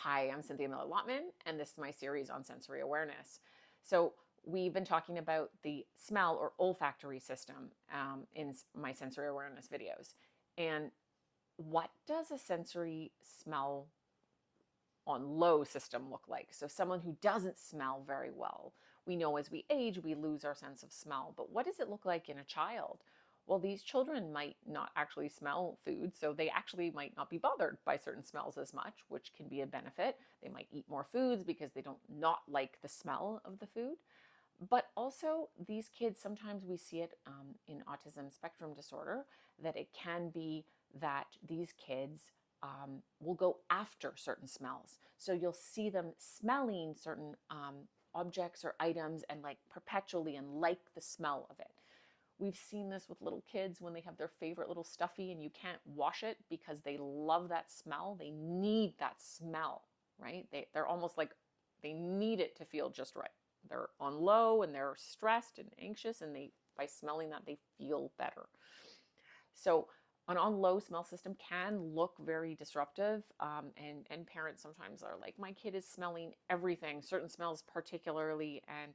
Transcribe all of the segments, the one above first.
Hi, I'm Cynthia Miller-Lautman, and this is my series on sensory awareness. So we've been talking about the smell or olfactory system in my sensory awareness videos. And what does a sensory smell on low system look like? So someone who doesn't smell very well. We know as we age, we lose our sense of smell, but what does it look like in a child? Well, these children might not actually smell food, so they actually might not be bothered by certain smells as much, which can be a benefit. They might eat more foods because they don't not like the smell of the food. But also, these kids, sometimes we see it in autism spectrum disorder, that it can be that these kids will go after certain smells. So you'll see them smelling certain objects or items and like perpetually and like the smell of it. We've seen this with little kids when they have their favorite little stuffy and you can't wash it because they love that smell. They need that smell, right? They're almost like they need it to feel just right. They're on low and they're stressed and anxious, and by smelling that they feel better. So an on low smell system can look very disruptive, and parents sometimes are like, my kid is smelling everything, certain smells particularly, and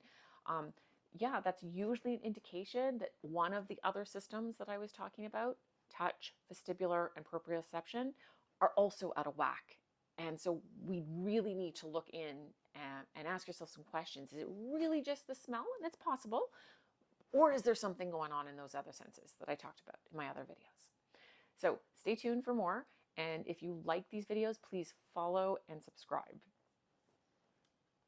yeah, that's usually an indication that one of the other systems that I was talking about, touch, vestibular, and proprioception, are also out of whack. And so we really need to look in and ask yourself some questions. Is it really just the smell? And it's possible. Or is there something going on in those other senses that I talked about in my other videos? So stay tuned for more. And if you like these videos, please follow and subscribe.